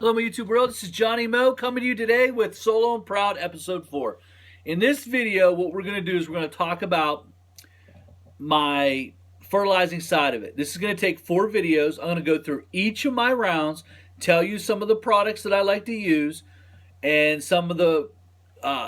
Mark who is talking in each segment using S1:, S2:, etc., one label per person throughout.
S1: Hello, my YouTube world. This is Johnny Moe coming to you today with Solo and Proud Episode 4. In this video, what we're going to do is we're going to talk about my fertilizing side of it. This is going to take 4 videos. I'm going to go through each of my rounds, tell you some of the products that I like to use, and some of the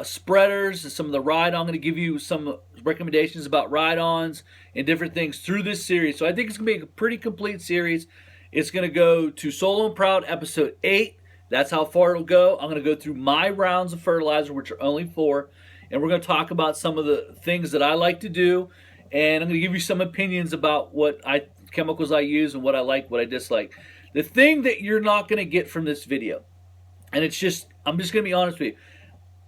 S1: spreaders and some of the ride-on. I'm going to give you some recommendations about ride-ons and different things through this series. So I think it's going to be a pretty complete series. It's going to go to Solo and Proud Episode 8. That's how far it'll go. I'm going to go through my rounds of fertilizer, which are only 4. And we're going to talk about some of the things that I like to do. And I'm going to give you some opinions about what chemicals I use and what I like, what I dislike. The thing that you're not going to get from this video, and I'm just going to be honest with you.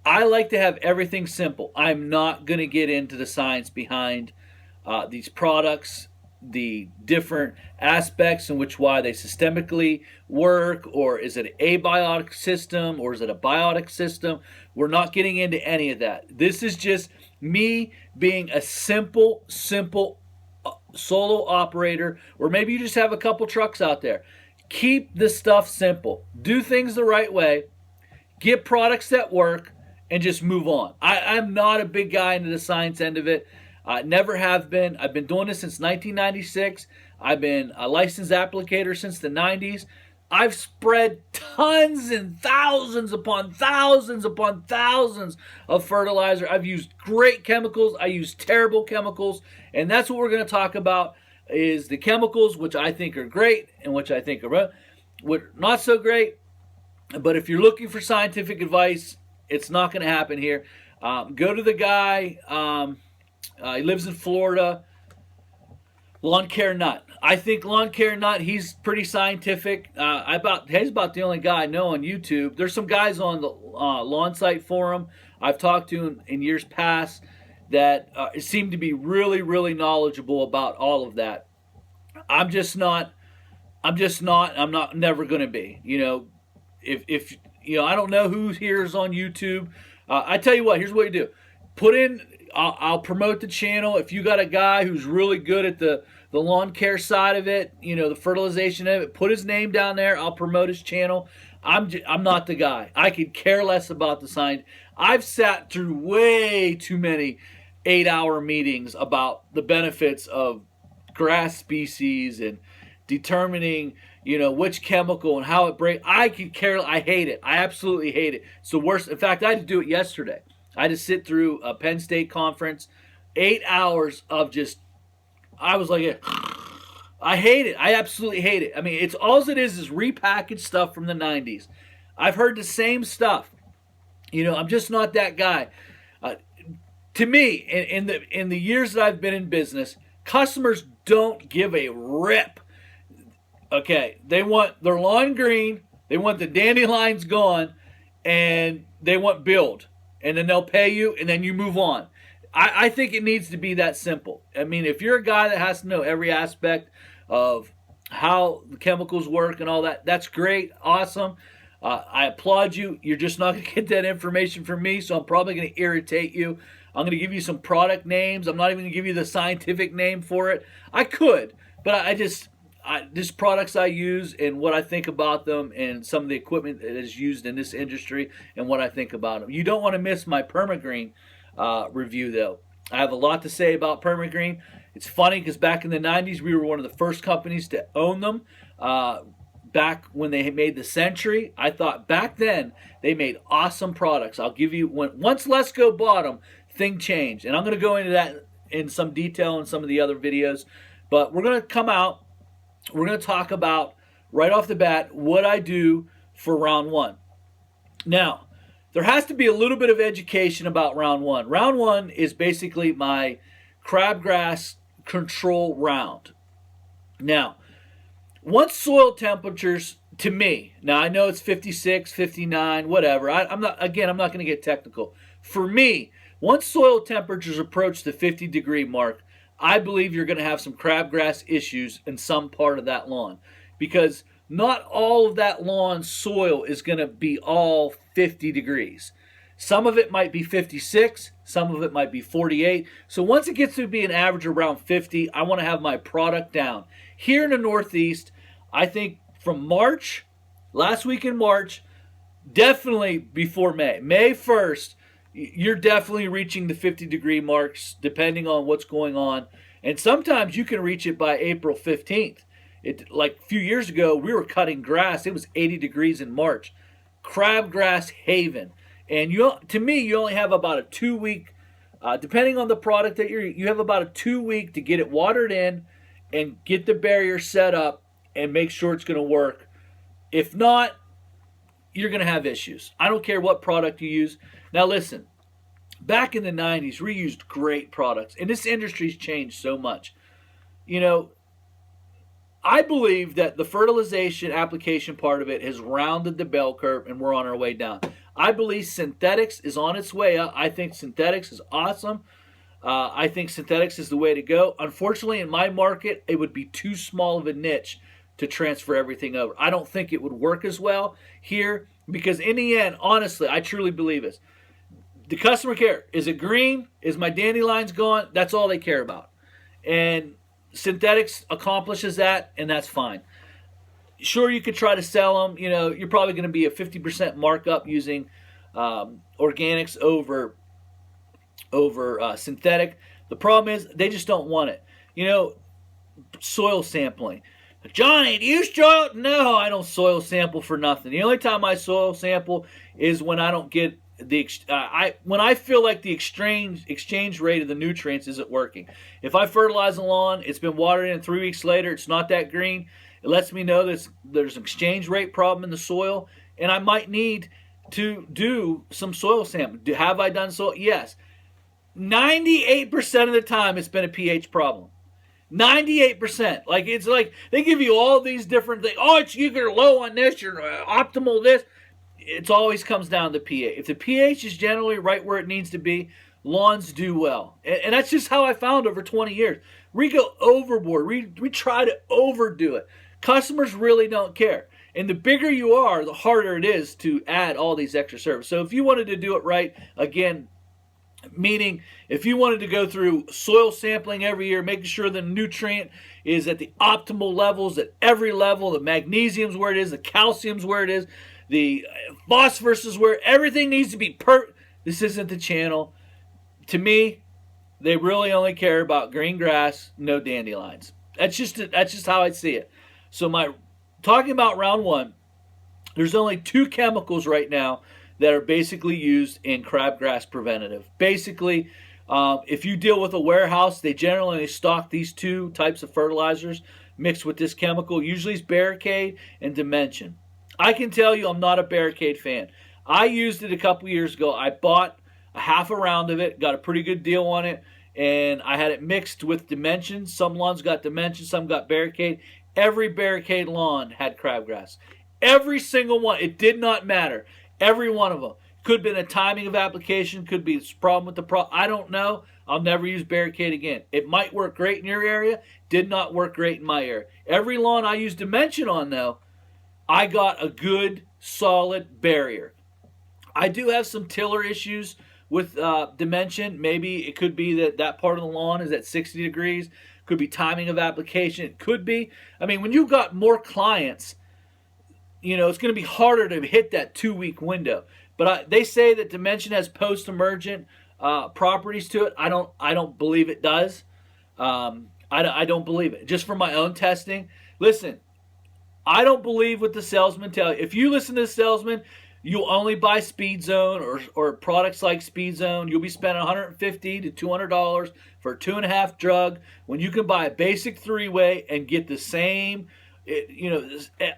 S1: I like to have everything simple. I'm not going to get into the science behind these products, the different aspects in which why they systemically work, or is it an abiotic system, or is it a biotic system. We're not getting into any of that. This is just me being a simple solo operator, or maybe you just have a couple trucks out there. Keep the stuff simple. Do things the right way. Get products that work and just move on. I'm not a big guy into the science end of it. Never have been. I've been doing this since 1996. I've been a licensed applicator since the 90s. I've spread tons and thousands upon thousands upon thousands of fertilizer. I've used great chemicals. I use terrible chemicals. And that's what we're going to talk about, is the chemicals which I think are great and which I think are not so great. But if you're looking for scientific advice, it's not going to happen here. Go to the guy. He lives in Florida. Lawn Care Nut. I think Lawn Care Nut, he's pretty scientific. He's about the only guy I know on YouTube. There's some guys on the Lawn Site Forum I've talked to in years past that seem to be really knowledgeable about all of that. I'm never going to be. If I don't know who here is on YouTube. I tell you what, here's what you do. Put in, I'll promote the channel. If you got a guy who's really good at the lawn care side of it, the fertilization of it, put his name down there. I'll promote his channel. I'm not the guy. I could care less about the science. I've sat through way too many 8-hour meetings about the benefits of grass species and determining which chemical and how it breaks. I hate it. I absolutely hate it. It's the worst. In fact, I had to do it yesterday. I had to sit through a Penn State conference, 8 hours of just, I was like, I hate it. I absolutely hate it. I mean, it's all it is repackaged stuff from the 90s. I've heard the same stuff. I'm just not that guy. To me, in the years that I've been in business, customers don't give a rip. Okay, they want their lawn green, they want the dandelions gone, and they want billed. And then they'll pay you, and then you move on. I think it needs to be that simple. I mean, if you're a guy that has to know every aspect of how the chemicals work and all that, that's great, awesome. I applaud you. You're just not going to get that information from me, so I'm probably going to irritate you. I'm going to give you some product names. I'm not even going to give you the scientific name for it. I could, but just products I use and what I think about them, and some of the equipment that is used in this industry and what I think about them. You don't want to miss my Permagreen review, though. I have a lot to say about Permagreen. It's funny because back in the 90s, we were one of the first companies to own them. Back when they made the Century, I thought back then they made awesome products. I'll give you once Lesco bought them, thing changed. And I'm going to go into that in some detail in some of the other videos. But we're going to come out. We're going to talk about, right off the bat, what I do for round 1. Now, there has to be a little bit of education about round 1. Round 1 is basically my crabgrass control round. Now, once soil temperatures, to me, now I know it's 56, 59, whatever. I'm not going to get technical. For me, once soil temperatures approach the 50-degree mark, I believe you're going to have some crabgrass issues in some part of that lawn, because not all of that lawn soil is going to be all 50 degrees. Some of it might be 56, some of it might be 48. So once it gets to be an average around 50, I want to have my product down. Here in the Northeast, I think from March Last week in March, definitely before May. May 1st, you're definitely reaching the 50-degree marks depending on what's going on. And sometimes you can reach it by April 15th. Like a few years ago, we were cutting grass. It was 80 degrees in March. Crabgrass haven. And to me, you only have about a 2 week, depending on the product that you have about a 2 week to get it watered in and get the barrier set up and make sure it's going to work. If not, you're going to have issues. I don't care what product you use. Now listen, back in the 90s, we used great products, and this industry's changed so much. You know, I believe that the fertilization application part of it has rounded the bell curve and we're on our way down. I believe synthetics is on its way up. I think synthetics is awesome. I think synthetics is the way to go. Unfortunately, in my market, it would be too small of a niche to transfer everything over. I don't think it would work as well here because in the end, honestly, I truly believe this. The customer care. Is it green? Is my dandelions gone? That's all they care about. And synthetics accomplishes that, and that's fine. Sure, you could try to sell them. You know, you're probably going to be a 50% markup using organics over synthetic. The problem is they just don't want it. You know, soil sampling. Johnny, do you soil? No, I don't soil sample for nothing. The only time I soil sample is when I don't get when I feel like the exchange rate of the nutrients isn't working. If I fertilize a lawn, it's been watered in 3 weeks later, it's not that green. It lets me know that there's an exchange rate problem in the soil, and I might need to do some soil sampling. Have I done so? Yes. 98% of the time, it's been a pH problem. 98%. Like it's like they give you all these different things. Oh, you're low on this. You're optimal this. It always comes down to pH. If the pH is generally right where it needs to be, lawns do well. And that's just how I found over 20 years. We go overboard. We try to overdo it. Customers really don't care. And the bigger you are, the harder it is to add all these extra services. So if you wanted to do it right, again, meaning if you wanted to go through soil sampling every year, making sure the nutrient is at the optimal levels at every level, the magnesium's where it is, the calcium's where it is, the phosphorus is where everything needs to be this isn't the channel. To me, they really only care about green grass, no dandelions. That's just how I see it. So talking about round one, there's only 2 chemicals right now that are basically used in crabgrass preventative. Basically, if you deal with a warehouse, they generally stock these 2 types of fertilizers mixed with this chemical. Usually it's Barricade and Dimension. I can tell you I'm not a Barricade fan. I used it a couple years ago. I bought a half a round of it, got a pretty good deal on it, and I had it mixed with Dimension. Some lawns got Dimension, some got Barricade. Every Barricade lawn had crabgrass. Every single one. It did not matter. Every one of them. Could have been a timing of application. Could be a problem with the product. I don't know. I'll never use Barricade again. It might work great in your area. Did not work great in my area. Every lawn I used Dimension on, though, I got a good, solid barrier. I do have some tiller issues with Dimension. Maybe it could be that part of the lawn is at 60 degrees. Could be timing of application. It could be. I mean, when you've got more clients, you know, it's going to be harder to hit that 2-week window. But they say that Dimension has post-emergent properties to it. I don't believe it does. I don't believe it. Just from my own testing. Listen, I don't believe what the salesman tell you. If you listen to the salesman, you'll only buy Speed Zone or products like Speed Zone. You'll be spending $150 to $200 for a 2.5 drug when you can buy a basic 3-way and get the same,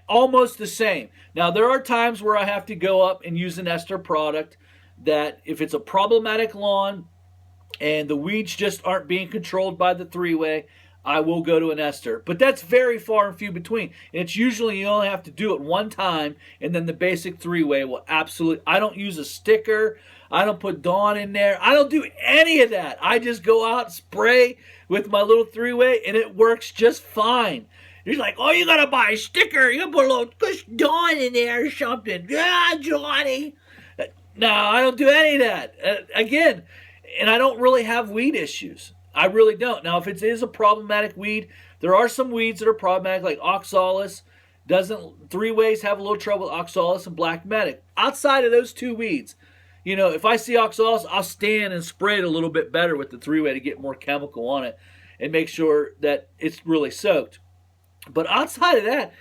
S1: almost the same. Now, there are times where I have to go up and use an ester product that if it's a problematic lawn and the weeds just aren't being controlled by the 3-way, I will go to an ester. But that's very far and few between. And it's usually you only have to do it one time, and then the basic 3-way will absolutely... I don't use a sticker. I don't put Dawn in there. I don't do any of that. I just go out and spray with my little 3-way, and it works just fine. He's like, oh, you got to buy a sticker. You got to put a little Dawn in there or something. Yeah, Johnny. No, I don't do any of that. Again, and I don't really have weed issues. I really don't. Now, if it is a problematic weed, there are some weeds that are problematic, like oxalis. Doesn't three ways have a little trouble with oxalis and black medic? Outside of those two weeds, if I see oxalis, I'll stand and spray it a little bit better with the three-way to get more chemical on it and make sure that it's really soaked. But outside of that,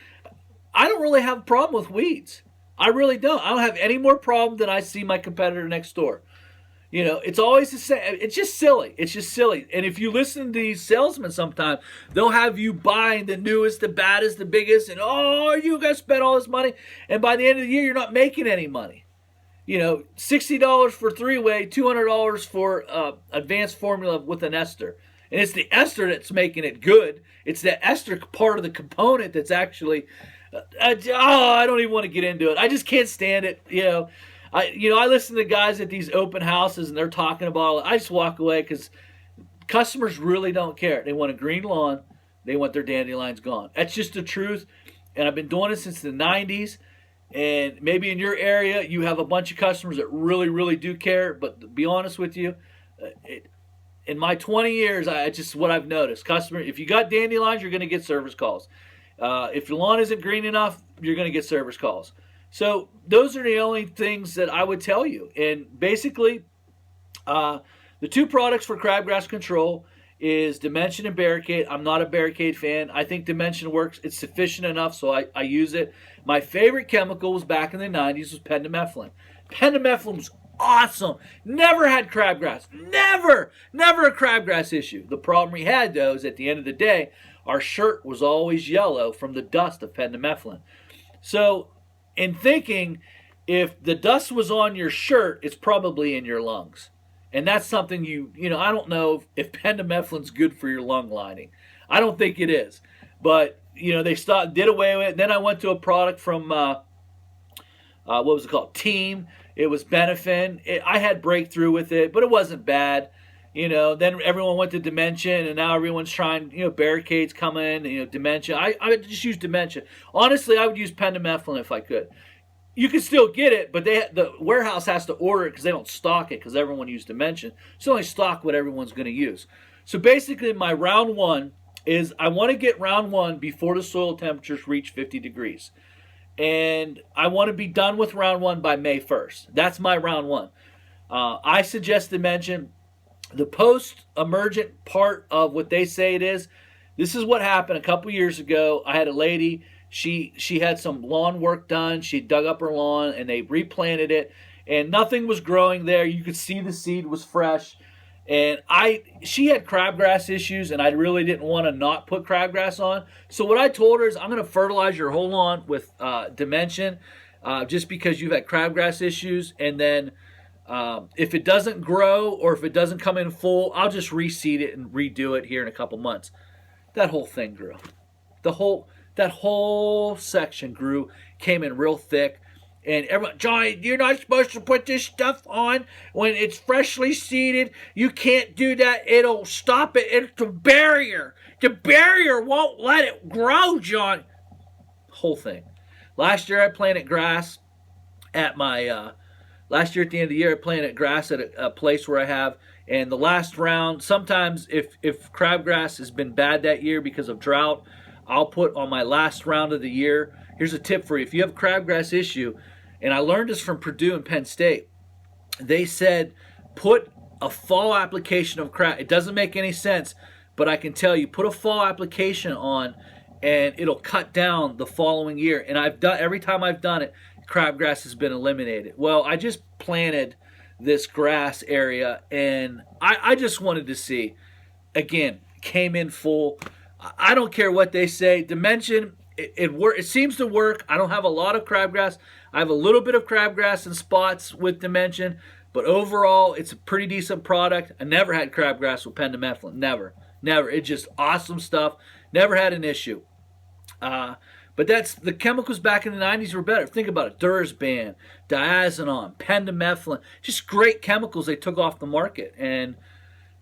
S1: I don't really have a problem with weeds. I really don't. I don't have any more problem than I see my competitor next door. It's always the same. It's just silly. It's just silly. And if you listen to these salesmen sometimes, they'll have you buying the newest, the baddest, the biggest, and you guys spent all this money. And by the end of the year, you're not making any money. $60 for three-way, $200 for advanced formula with an ester. And it's the ester that's making it good. It's the ester part of the component that's actually, I don't even want to get into it. I just can't stand it. I listen to guys at these open houses and they're talking about it. I just walk away because customers really don't care. They want a green lawn. They want their dandelions gone. That's just the truth. And I've been doing it since the 90s. And maybe in your area you have a bunch of customers that really, really do care. But to be honest with you, in my 20 years, what I've noticed, if you got dandelions, you're going to get service calls. If your lawn isn't green enough, you're going to get service calls. So those are the only things that I would tell you. And basically, the two products for crabgrass control is Dimension and Barricade. I'm not a Barricade fan. I think Dimension works. It's sufficient enough, so I use it. My favorite chemical was back in the 90s was pendimethalin. Pendimethalin was awesome. Never had crabgrass. Never a crabgrass issue. The problem we had, though, is at the end of the day, our shirt was always yellow from the dust of pendimethalin. So in thinking, if the dust was on your shirt, it's probably in your lungs. And that's something I don't know if pendimethalin's good for your lung lining. I don't think it is. But, they did away with it. And then I went to a product from, what was it called? Team. It was Benefin. I had breakthrough with it, but it wasn't bad. Then everyone went to Dimension, and now everyone's trying, Barricades coming, Dimension. I just use Dimension. Honestly, I would use pendimethalin if I could. You can still get it, but the warehouse has to order it because they don't stock it because everyone used Dimension. So only stock what everyone's going to use. So basically, my round one is I want to get round one before the soil temperatures reach 50 degrees. And I want to be done with round one by May 1st. That's my round one. I suggest Dimension. The post-emergent part of what they say it is, this is what happened a couple years ago. I had a lady, she had some lawn work done. She dug up her lawn, and they replanted it, and nothing was growing there. You could see the seed was fresh. And she had crabgrass issues, and I really didn't want to not put crabgrass on. So what I told her is I'm going to fertilize your whole lawn with Dimension just because you've had crabgrass issues, and then if it doesn't grow or if it doesn't come in full, I'll just reseed it and redo it here in a couple months. That whole thing grew. That whole section grew, came in real thick. And everyone, Johnny, you're not supposed to put this stuff on when it's freshly seeded. You can't do that. It'll stop it. It's the barrier. The barrier won't let it grow, Johnny. Whole thing. Last year I planted grass at my... Last year at the end of the year, I planted grass at a place where I have, and the last round, sometimes if crabgrass has been bad that year because of drought, I'll put on my last round of the year. Here's a tip for you. If you have a crabgrass issue, and I learned this from Purdue and Penn State, they said put a fall application of crab. It doesn't make any sense, but I can tell you, put a fall application on, and it'll cut down the following year. And every time I've done it, crabgrass has been eliminated. Well, I just planted this grass area, and I just wanted to see, again, came in full. I don't care what they say. Dimension, it seems to work. I don't have a lot of crabgrass. I have a little bit of crabgrass in spots with Dimension, but overall, it's a pretty decent product. I never had crabgrass with pendimethalin. Never. It's just awesome stuff. Never had an issue. But the chemicals back in the 90s were better. Think about it. Dursban, diazinon, pendimethalin. Just great chemicals they took off the market.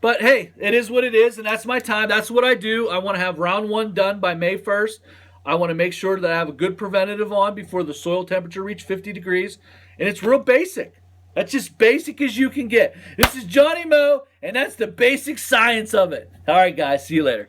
S1: But hey, it is what it is, and that's my time. That's what I do. I want to have round one done by May 1st. I want to make sure that I have a good preventative on before the soil temperature reaches 50 degrees. And it's real basic. That's just basic as you can get. This is Johnny Moe, and that's the basic science of it. All right, guys. See you later.